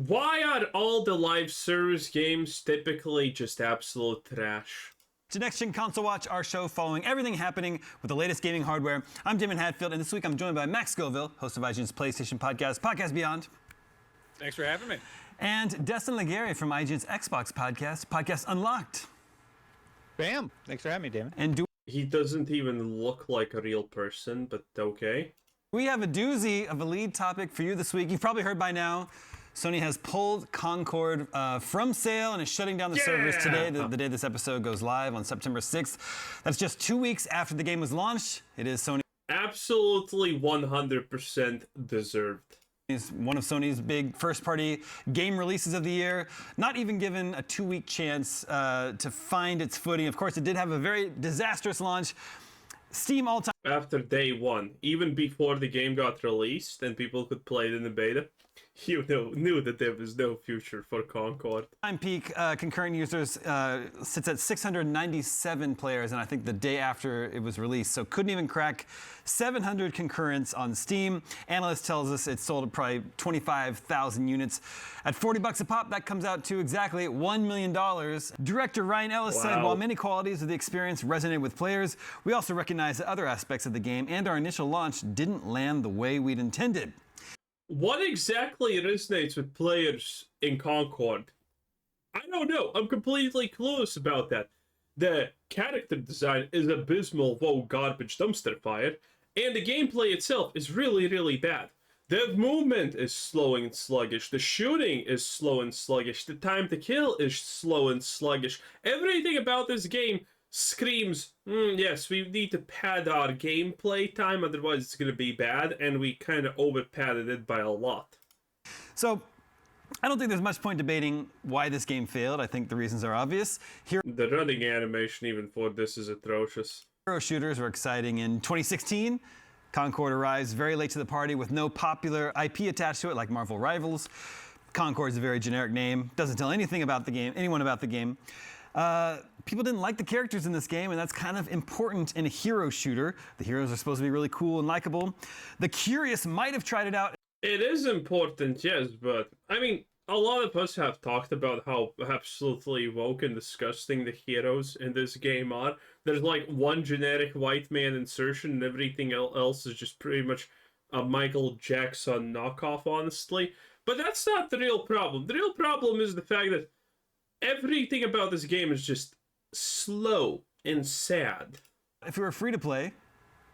Why are all the live service games typically just absolute trash? To Next Gen Console Watch, our show following everything happening with the latest gaming hardware. I'm Damon Hatfield, and this week I'm joined by Max Scoville, host of IGN's PlayStation podcast, Podcast Beyond. Thanks for having me. And Destin Legare from IGN's Xbox podcast, Podcast Unlocked. Bam! Thanks for having me, Damon. And He doesn't even look like a real person, but okay. we have a doozy of a lead topic for you this week. You've probably heard by now, Sony has pulled Concord from sale and is shutting down the servers today, the day this episode goes live on September 6th. That's just 2 weeks after the game was launched. It is Sony. Absolutely 100% deserved. Is one of Sony's big first-party game releases of the year. Not even given a 2-week chance to find its footing. Of course, it did have a very disastrous launch. Steam all-time After day one, even before the game got released and people could play it in the beta, you knew that there was no future for Concord. peak concurrent users sits at 697 players, and I think the day after it was released, so couldn't even crack 700 concurrents on Steam. Analyst tells us it sold at probably 25,000 units. At $40 a pop, that comes out to exactly $1 million. Director Ryan Ellis said, while many qualities of the experience resonated with players, we also recognize that other aspects of the game and our initial launch didn't land the way we'd intended. What exactly resonates with players in Concord? I don't know. I'm completely clueless about that. The character design is abysmal, garbage dumpster fire, and the gameplay itself is really, really bad. The movement is slow and sluggish. The shooting is slow and sluggish. The time to kill is slow and sluggish. Everything about this game screams, yes, we need to pad our gameplay time, otherwise it's going to be bad, and we kind of over-padded it by a lot. So, I don't think there's much point debating why this game failed. I think the reasons are obvious. The running animation even for this is atrocious. Hero shooters were exciting in 2016. Concord arrives very late to the party with no popular IP attached to it like Marvel Rivals. Concord is a very generic name, doesn't tell anything about the game, anyone about the game. People didn't like the characters in this game, and that's kind of important in a hero shooter. The heroes are supposed to be really cool and likable. The curious might have tried it out. It is important, yes, but I mean, a lot of us have talked about how absolutely woke and disgusting the heroes in this game are. There's like one generic white man insertion, and everything else is just pretty much a Michael Jackson knockoff, honestly. But that's not the real problem. The real problem is the fact that everything about this game is just slow and sad. If it were free to play,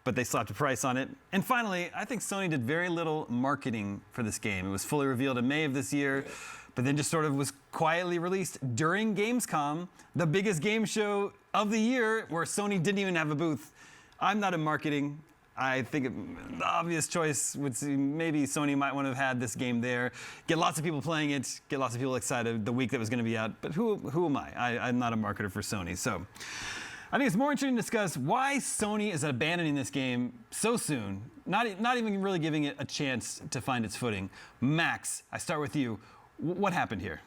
but they slapped a price on it. And finally, I think Sony did very little marketing for this game. It was fully revealed in May of this year, but then just sort of was quietly released during Gamescom, the biggest game show of the year, where Sony didn't even have a booth. I'm not in marketing. I think the obvious choice would be maybe Sony might want to have had this game there, get lots of people playing it, get lots of people excited the week that was going to be out. But who am I? I'm not a marketer for Sony. So I think it's more interesting to discuss why Sony is abandoning this game so soon, not even really giving it a chance to find its footing. Max, I start with you. What happened here?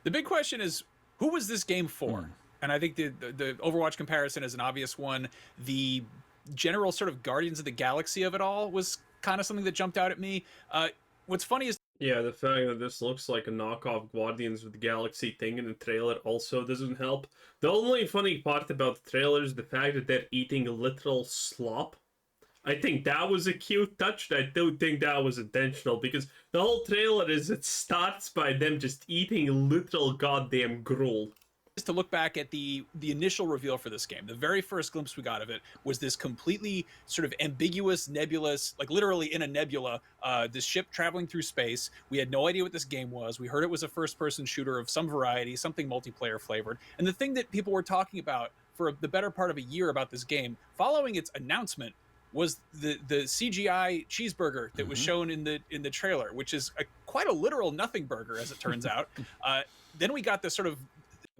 The big question is, who was this game for? And I think the Overwatch comparison is an obvious one. The general sort of Guardians of the Galaxy of it all was kind of something that jumped out at me. What's funny is, yeah, the fact that this looks like a knockoff Guardians of the Galaxy thing in the trailer also doesn't help. The only funny part about the trailer is the fact that they're eating literal slop. I think that was a cute touch. I don't think that was intentional, because the whole trailer it starts by them just eating literal goddamn gruel. to look back at the initial reveal for this game. The very first glimpse we got of it was this completely sort of ambiguous, nebulous, like literally in a nebula, this ship traveling through space. We had no idea what this game was. We heard it was a first-person shooter of some variety, something multiplayer flavored. And the thing that people were talking about for the better part of a year about this game, following its announcement, was the CGI cheeseburger that was shown in the trailer, which is quite a literal nothing burger, as it turns out. Then we got this sort of...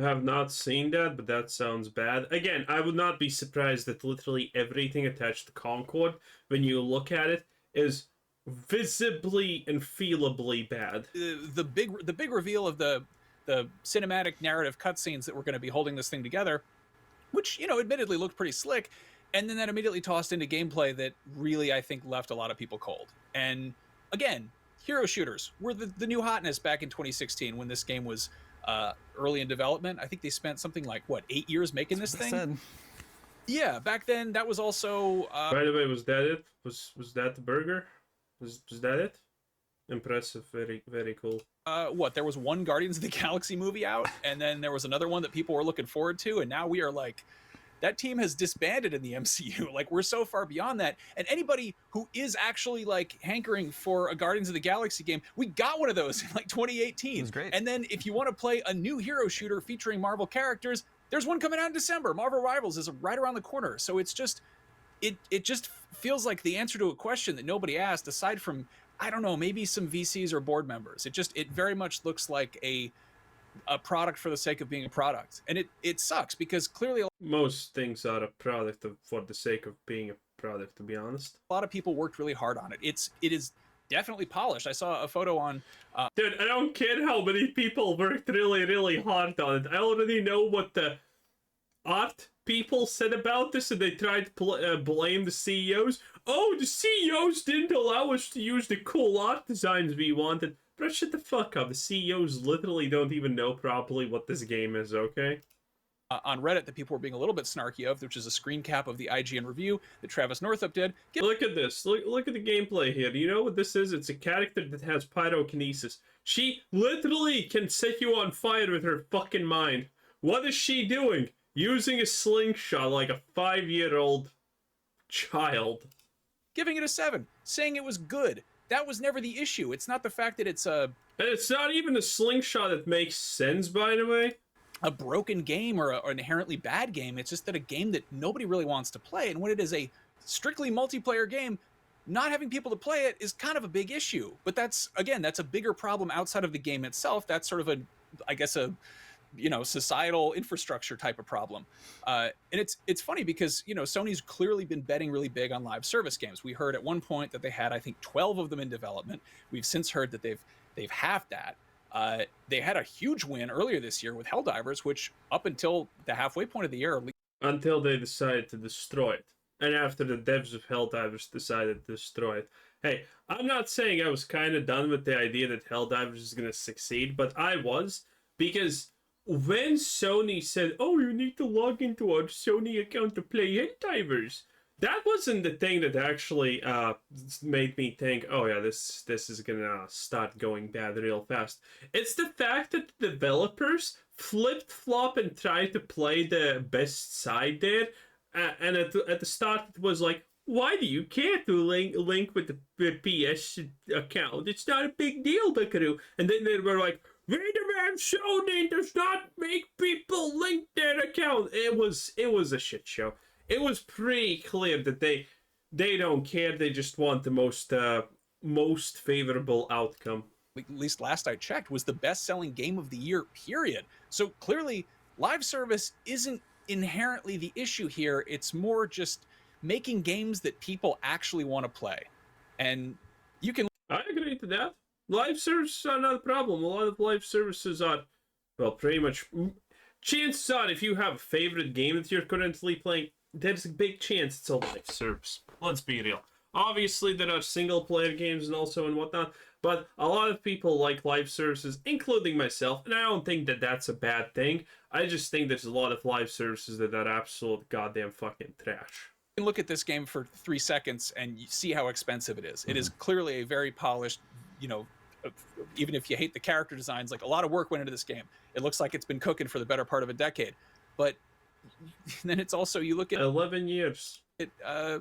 I have not seen that, but that sounds bad. Again, I would not be surprised that literally everything attached to Concord, when you look at it, is visibly and feelably bad. The big reveal of the cinematic narrative cutscenes that were going to be holding this thing together, which, you know, admittedly looked pretty slick, and then that immediately tossed into gameplay that really, I think, left a lot of people cold. And again, hero shooters were the new hotness back in 2016 when this game was early in development. I think they spent something like, what, 8 years making this thing? Yeah, back then that was also... By the way, was that it? Was that the burger? Was that it? Impressive, very, very cool. What, there was one Guardians of the Galaxy movie out, and then there was another one that people were looking forward to, and now we are like... That team has disbanded in the MCU. Like, we're so far beyond that. And anybody who is actually, like, hankering for a Guardians of the Galaxy game, we got one of those in, like, 2018. It was great. And then if you want to play a new hero shooter featuring Marvel characters, there's one coming out in December. Marvel Rivals is right around the corner. So it's just, it just feels like the answer to a question that nobody asked, aside from, I don't know, maybe some VCs or board members. It very much looks like a product for the sake of being a product, and it sucks because clearly most things are a product for the sake of being a product, to be honest. A lot of people worked really hard on it. It is definitely polished. I saw a photo on dude, I don't care how many people worked really, really hard on it. I already know what the art people said about this, and they tried to blame the CEOs. Oh, the CEOs didn't allow us to use the cool art designs we wanted. Bro, shut the fuck up. The CEOs literally don't even know properly what this game is, okay? On Reddit that people were being a little bit snarky of, which is a screen cap of the IGN review that Travis Northup did. Look at this. Look at the gameplay here. Do you know what this is? It's a character that has pyrokinesis. She literally can set you on fire with her fucking mind. What is she doing? Using a slingshot like a 5-year-old child. Giving it a 7. Saying it was good. That was never the issue. It's not the fact that it's a... And it's not even a slingshot that makes sense, by the way. A broken game or an inherently bad game. It's just that a game that nobody really wants to play. And when it is a strictly multiplayer game, not having people to play it is kind of a big issue. But that's, again, that's a bigger problem outside of the game itself. That's sort of a, I guess, a, you know, societal infrastructure type of problem. And it's funny because, you know, Sony's clearly been betting really big on live service games. We heard at one point that they had, I think, 12 of them in development. We've since heard that they've halved that. They had a huge win earlier this year with Helldivers, which up until the halfway point of the year... Until they decided to destroy it. And after the devs of Helldivers decided to destroy it. Hey, I'm not saying I was kind of done with the idea that Helldivers is going to succeed, but I was, because... when Sony said, oh, you need to log into our Sony account to play Helldivers, that wasn't the thing that actually made me think, oh yeah, this is gonna start going bad real fast. It's the fact that the developers flipped-flop and tried to play the best side there, and at the start it was like, why do you care to link with the PS account? It's not a big deal, Buckaroo. And then they were like, wait a minute, Sony does not make people link their account. It was a shit show. It was pretty clear that they don't care. They just want the most favorable outcome. At least last I checked, was the best-selling game of the year, period. So clearly, live service isn't inherently the issue here. It's more just making games that people actually want to play. And you can... I agree to that. Live services are not a problem. A lot of live services are, well, pretty much... chances are, if you have a favorite game that you're currently playing, there's a big chance it's a live service. Let's be real. Obviously, there are single-player games and also and whatnot, but a lot of people like live services, including myself, and I don't think that that's a bad thing. I just think there's a lot of live services that are absolute goddamn fucking trash. You can look at this game for 3 seconds and you see how expensive it is. It is clearly a very polished, you know, even if you hate the character designs, like a lot of work went into this game. It looks like it's been cooking for the better part of a decade. But then it's also, you look at 11 years. I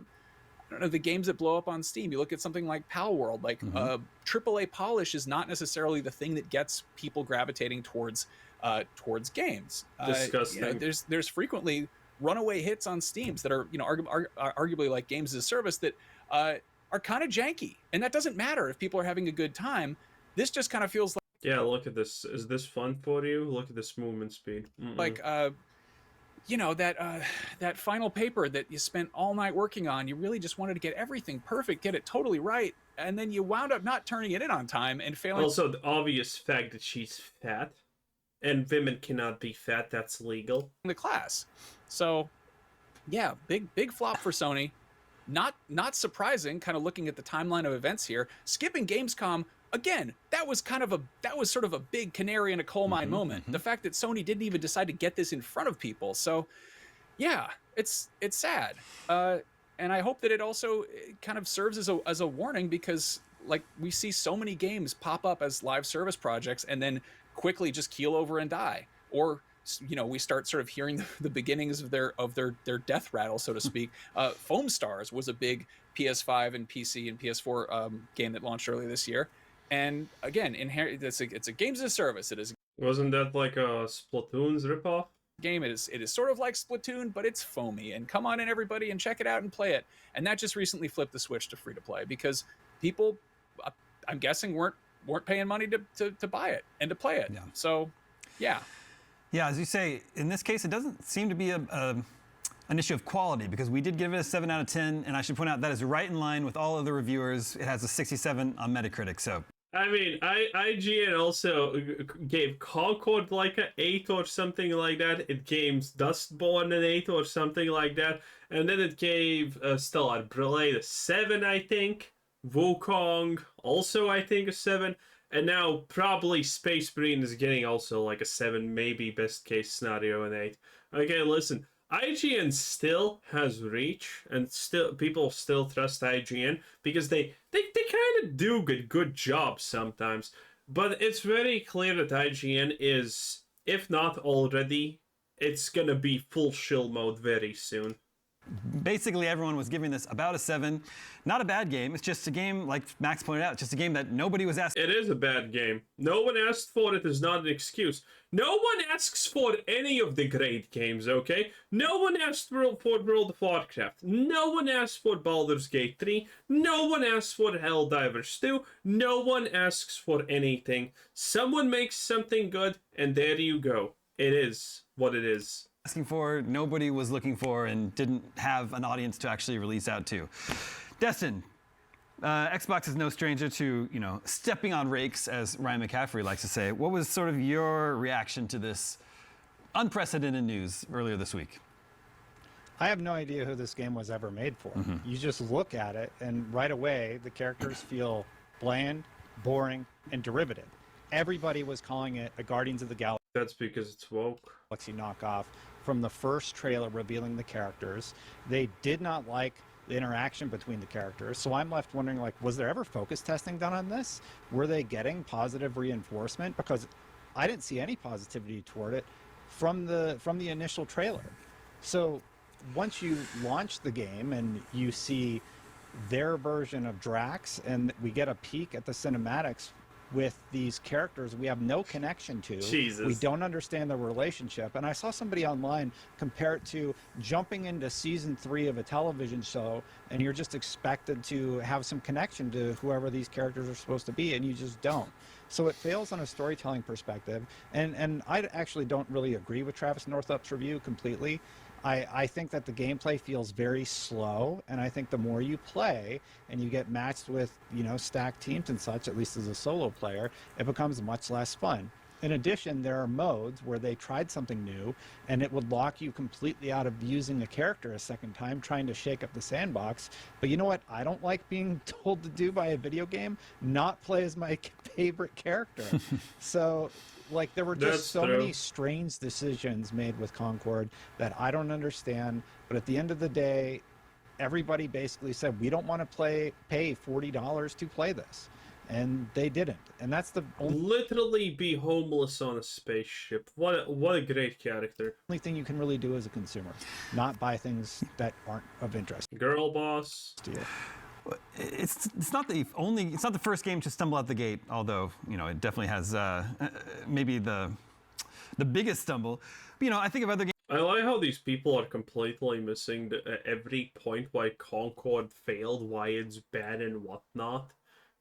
don't know, the games that blow up on Steam. You look at something like Pal World, like AAA polish is not necessarily the thing that gets people gravitating towards games. Disgusting. You know, there's frequently runaway hits on Steams that are, you know, arguably like games as a service that are kind of janky, and that doesn't matter if people are having a good time. This just kind of feels like, yeah, look at this. Is this fun for you? Look at this movement speed. like you know, that final paper that you spent all night working on. You really just wanted to get everything perfect, get it totally right, and then you wound up not turning it in on time and failing. Also, the obvious fact that she's fat, and women cannot be fat. That's legal. The class. So, yeah, big flop for Sony. Not surprising, kind of looking at the timeline of events here. Skipping Gamescom again, that was sort of a big canary in a coal mine moment. The fact that Sony didn't even decide to get this in front of people. So yeah, it's sad. And I hope that it also kind of serves as a warning, because like we see so many games pop up as live service projects and then quickly just keel over and die, or we start sort of hearing the beginnings of their death rattle, so to speak. Foam Stars was a big PS5 and PC and PS4 game that launched earlier this year, and again, it's a games as a service. Wasn't that like a Splatoon's ripoff? Game. It is sort of like Splatoon, but it's foamy, and come on in everybody and check it out and play it. And that just recently flipped the switch to free to play, because people, I'm guessing, weren't paying money to buy it and to play it. Yeah. So yeah, as you say, in this case it doesn't seem to be an issue of quality, because we did give it a 7 out of 10, and I should point out that is right in line with all other reviewers. It has a 67 on Metacritic. So I mean, IGN also gave Concord like an 8 or something like that. It gave Dustborn an 8 or something like that. And then it gave Stellar Blade a 7, I think. Wukong also, I think, a 7. And now probably Space Marine is getting also like a 7, maybe best case scenario an 8. Okay, listen. IGN still has reach, and still people still trust IGN because they kind of do good jobs sometimes. But it's very clear that IGN is, if not already, it's gonna be full shill mode very soon. basically everyone was giving this about a 7. Not a bad game. It's just a game, like Max pointed out, just a game that nobody was asking. It is a bad game. No one asked for it is not an excuse. No one asks for any of the great games, okay? No one asked for World of Warcraft. No one asked for Baldur's Gate 3. No one asked for Helldivers 2. No one asks for anything. Someone makes something good, and there you go. It is what it is. Asking for, nobody was looking for, and didn't have an audience to actually release out to. Destin, Xbox is no stranger to, stepping on rakes, as Ryan McCaffrey likes to say. What was sort of your reaction to this unprecedented news earlier this week? I have no idea who this game was ever made for. You just look at it, and right away, the characters feel bland, boring, and derivative. Everybody was calling it a Guardians of the Galaxy. That's because it's woke. Knockoff from the first trailer revealing the characters. They did not like the interaction between the characters, so I'm left wondering, was there ever focus testing done on this? Were they getting positive reinforcement? Because I didn't see any positivity toward it from the initial trailer. So once you launch the game and you see their version of Drax, and we get a peek at the cinematics with these characters we have no connection to. Jesus. We don't understand the relationship. And I saw somebody online compare it to jumping into season 3 of a television show, and you're just expected to have some connection to whoever these characters are supposed to be, and you just don't. So it fails on a storytelling perspective. And I actually don't really agree with Travis Northup's review completely. I think that the gameplay feels very slow, and I think the more you play and you get matched with, stacked teams and such, at least as a solo player, it becomes much less fun. In addition, there are modes where they tried something new, and it would lock you completely out of using a character a second time, trying to shake up the sandbox. But you know what I don't like being told to do by a video game? Not play as my favorite character. So there were just many strange decisions made with Concord that I don't understand. But at the end of the day, everybody basically said, we don't want to pay $40 to play this. And they didn't. And that's the literally be homeless on a spaceship. What a great character. Only thing you can really do as a consumer. Not buy things that aren't of interest. Girl boss. To you. It's not the first game to stumble out the gate, although it definitely has maybe the biggest stumble. But, I think of other games. I like how these people are completely missing every point why Concord failed, why it's bad and whatnot.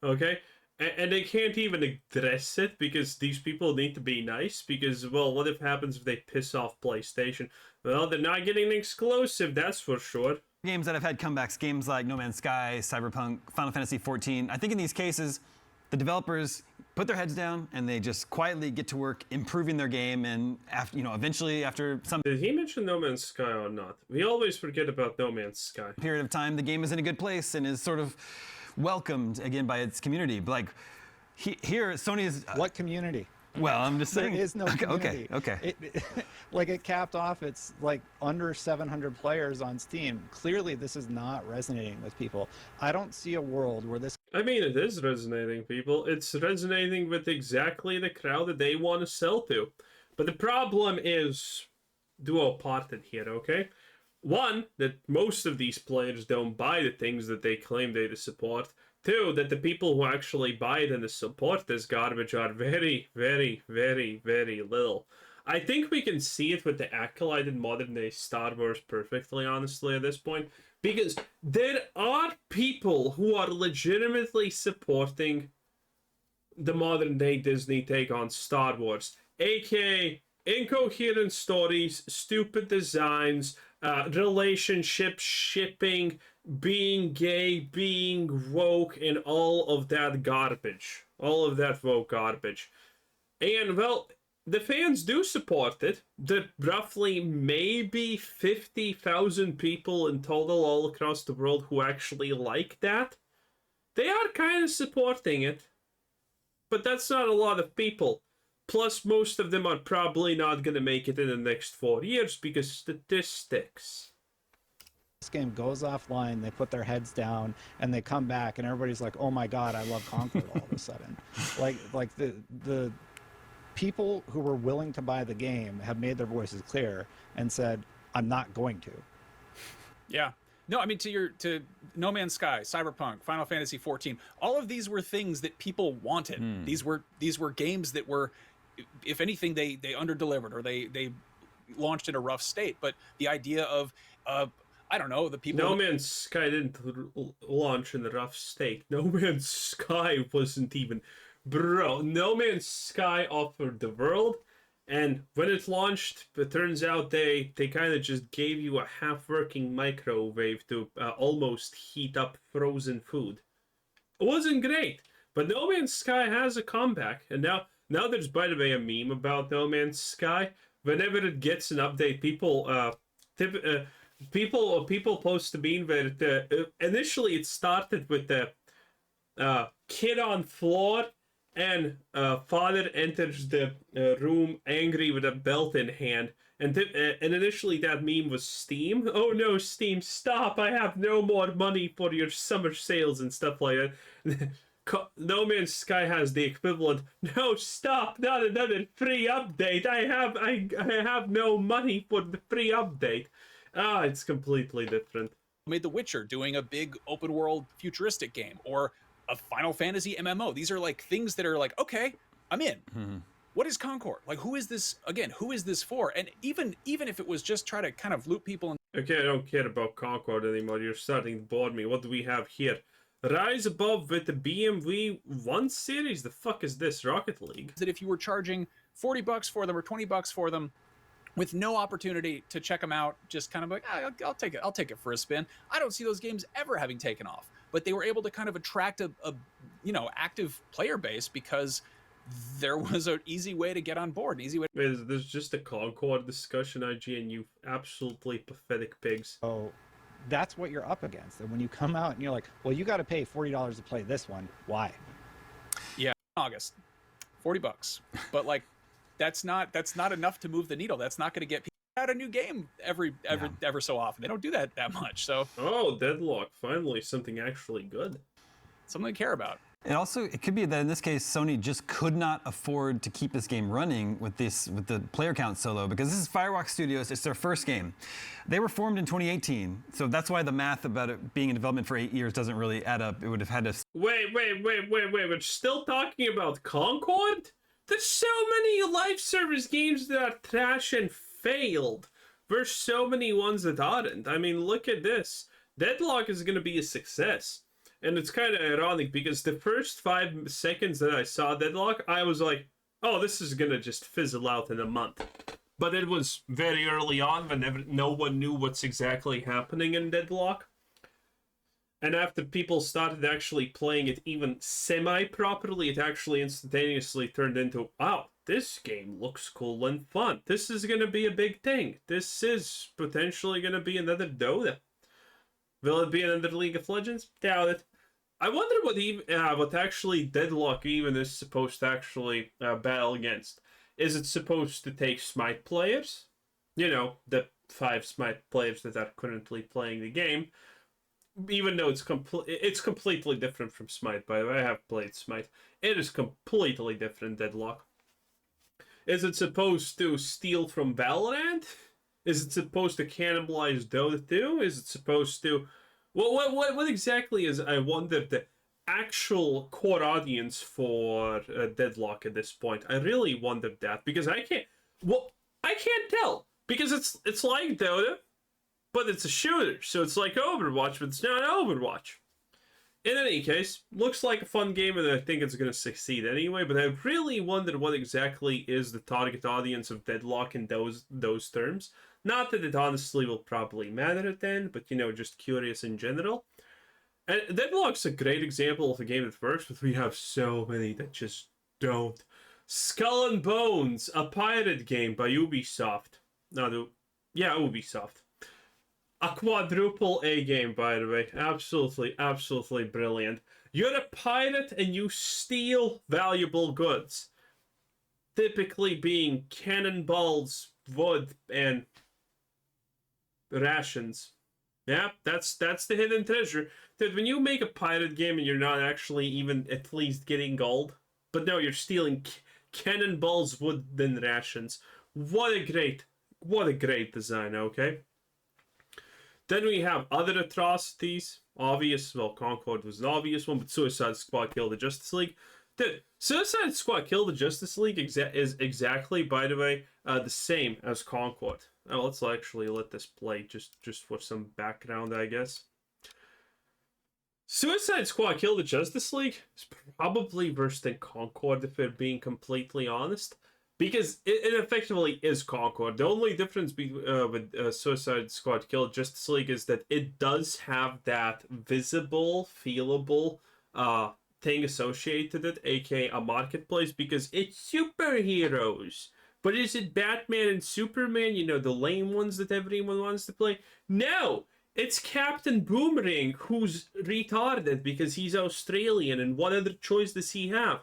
Okay, and they can't even address it because these people need to be nice. Because, well, what happens if they piss off PlayStation? Well, they're not getting an exclusive, that's for sure. Games that have had comebacks, games like No Man's Sky, Cyberpunk, Final Fantasy XIV. I think in these cases, the developers put their heads down and they just quietly get to work improving their game. And after, eventually after some Did he mention No Man's Sky or not? We always forget about No Man's Sky. period of time, the game is in a good place and is sort of welcomed again by its community. But Here, Sony is. What community? Well, I'm just saying. There is no community. Okay. Like it capped off, it's like under 700 players on Steam. Clearly, this is not resonating with people. I don't see a world where this. I mean, it is resonating, people. It's resonating with exactly the crowd that they want to sell to. But the problem is duoparted here, okay? One, that most of these players don't buy the things that they claim they support. Two, that the people who actually buy it and support this garbage are very, very, very, very little. I think we can see it with the Acolyte in modern day Star Wars perfectly, honestly, at this point. Because there are people who are legitimately supporting the modern day Disney take on Star Wars. AKA incoherent stories, stupid designs, relationship shipping, being gay, being woke, and all of that garbage. All of that woke garbage. And, well, the fans do support it. The roughly maybe 50,000 people in total all across the world who actually like that, they are kind of supporting it. But that's not a lot of people. Plus, most of them are probably not going to make it in the next 4 years because statistics. This game goes offline, they put their heads down, and they come back, and everybody's like, "Oh my God, I love Concord!" All of a sudden, like the people who were willing to buy the game have made their voices clear and said, "I'm not going to." Yeah. No, I mean to No Man's Sky, Cyberpunk, Final Fantasy 14. All of these were things that people wanted. These were games that were, if anything, they underdelivered or they launched in a rough state. But the idea of I don't know, the people. No Man's Sky didn't launch in a rough state. No Man's Sky wasn't even, bro. No Man's Sky offered the world. And when it launched, it turns out they kind of just gave you a half-working microwave to almost heat up frozen food. It wasn't great, but No Man's Sky has a comeback. And now there's, by the way, a meme about No Man's Sky. Whenever it gets an update, people post a meme where initially it started with the kid on floor. And father enters the room angry with a belt in hand. And initially that meme was Steam. Oh no, Steam, stop. I have no more money for your summer sales and stuff like that. No Man's Sky has the equivalent. No, stop, not another free update. I have no money for the free update. It's completely different. Made The Witcher doing a big open world futuristic game, or a Final Fantasy MMO. These are like things that are like, okay, I'm in. What is Concord? Like, who is this again? Who is this for? And even if it was just try to kind of loop people in. Okay, I don't care about Concord anymore. You're starting to bore me. What do we have here? Rise Above with the BMW 1 series. The fuck is this? Rocket League? That if you were charging $40 for them or $20 for them, with no opportunity to check them out, just kind of like, I'll take it. I'll take it for a spin. I don't see those games ever having taken off. But they were able to kind of attract a active player base because there was an easy way to get on board, an easy way. There's just a Concord discussion, IGN, you absolutely pathetic pigs. So that's what you're up against. And when you come out and you're like, well, you got to pay $40 to play this one. Why? Yeah, August, $40. But like, that's not enough to move the needle. That's not going to get people out a new game ever so often. They don't do that much. So Deadlock, finally something actually good, something to care about. It could be that in this case Sony just could not afford to keep this game running with the player count so low, because this is Firewalk Studios. It's their first game. They were formed in 2018, so that's why the math about it being in development for 8 years doesn't really add up. It would have had to. Wait, we're still talking about Concord? There's so many live service games that are trash and failed. There's so many ones that aren't. I mean, look at this. Deadlock is going to be a success. And it's kind of ironic because the first 5 seconds that I saw Deadlock, I was like, oh, this is going to just fizzle out in a month. But it was very early on when no one knew what's exactly happening in Deadlock. And after people started actually playing it even semi-properly, it actually instantaneously turned into, wow, this game looks cool and fun. This is going to be a big thing. This is potentially going to be another Dota. Will it be another League of Legends? Doubt it. I wonder what actually Deadlock even is supposed to actually battle against. Is it supposed to take Smite players? You know, the 5 Smite players that are currently playing the game. Even though it's completely different from Smite, by the way. I have played Smite. It is completely different, Deadlock. Is it supposed to steal from Valorant? Is it supposed to cannibalize Dota 2? Is it supposed to... What exactly is, I wonder, the actual core audience for Deadlock at this point? I really wondered that, because I can't tell. Because it's like Dota, but it's a shooter. So it's like Overwatch, but it's not Overwatch. In any case, looks like a fun game, and I think it's going to succeed anyway, but I really wonder what exactly is the target audience of Deadlock in those terms. Not that it honestly will probably matter at the end, but, you know, just curious in general. And Deadlock's a great example of a game that works, but we have so many that just don't. Skull and Bones, a pirate game by Ubisoft. Ubisoft. A quadruple A game, by the way. Absolutely, absolutely brilliant. You're a pirate and you steal valuable goods. Typically being cannonballs, wood, and rations. Yeah, that's the hidden treasure. That when you make a pirate game and you're not actually even at least getting gold, but no, you're stealing cannonballs, wood, and rations. What a great design, okay? Then we have other atrocities. Concord was an obvious one, but Suicide Squad Kill the Justice League. Dude, Suicide Squad Kill the Justice League is exactly, by the way, the same as Concord. Oh, let's actually let this play just for some background, I guess. Suicide Squad Kill the Justice League is probably worse than Concord, if we're being completely honest. Because it effectively is Concord. The only difference with Suicide Squad Kill Justice League is that it does have that visible, feelable thing associated with it, aka a marketplace, because it's superheroes. But is it Batman and Superman, you know, the lame ones that everyone wants to play? No! It's Captain Boomerang, who's retarded because he's Australian, and what other choice does he have?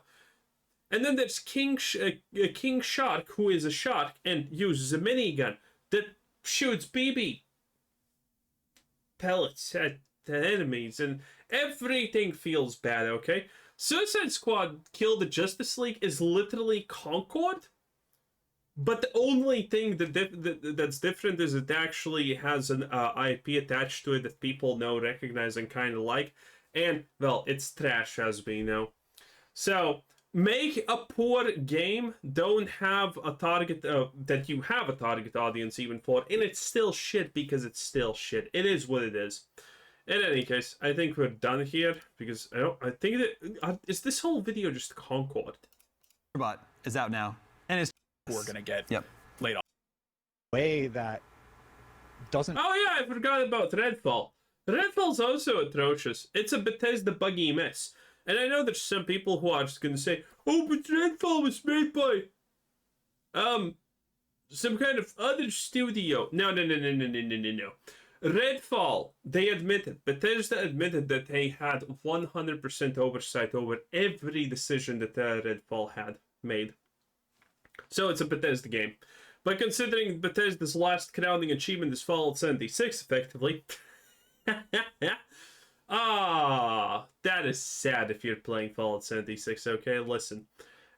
And then there's King Shark, who is a shark and uses a minigun that shoots BB pellets at the enemies, and everything feels bad, okay? Suicide Squad Kill the Justice League is literally Concord, but the only thing that's different is it actually has an IP attached to it that people know, recognize, and kind of like. And, well, it's trash, as we know. So, make a poor game, don't have a target, that you have a target audience even for, and it's still shit because it's still shit. It is what it is. In any case, I think we're done here, because I think that, is this whole video just Concord? Robot is out now, and it's We're gonna get Yep. laid off. Way that doesn't. Oh yeah, I forgot about Redfall. Redfall's also atrocious. It's a Bethesda buggy mess. And I know there's some people who are just gonna say, oh, but Redfall was made by some kind of other studio. No. Redfall, Bethesda admitted that they had 100% oversight over every decision that Redfall had made. So it's a Bethesda game. But considering Bethesda's last crowning achievement is Fallout 76, effectively, that is sad if you're playing Fallout 76, okay? Listen.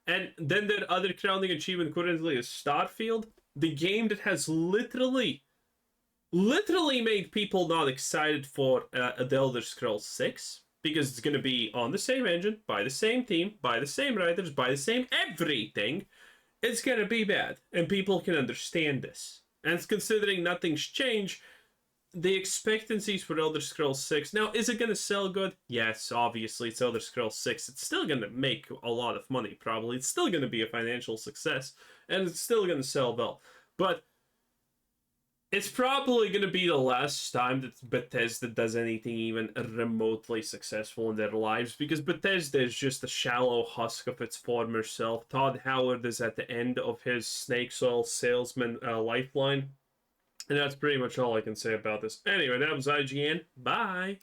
And then their other crowning achievement currently is Starfield, the game that has literally made people not excited for The Elder Scrolls 6, because it's going to be on the same engine, by the same team, by the same writers, by the same everything. It's going to be bad, and people can understand this. And considering nothing's changed, the expectancies for Elder Scrolls 6... Now, is it going to sell good? Yes, obviously, it's Elder Scrolls 6. It's still going to make a lot of money, probably. It's still going to be a financial success, and it's still going to sell well. But it's probably going to be the last time that Bethesda does anything even remotely successful in their lives, because Bethesda is just a shallow husk of its former self. Todd Howard is at the end of his snake oil salesman lifeline. And that's pretty much all I can say about this. Anyway, that was IGN. Bye!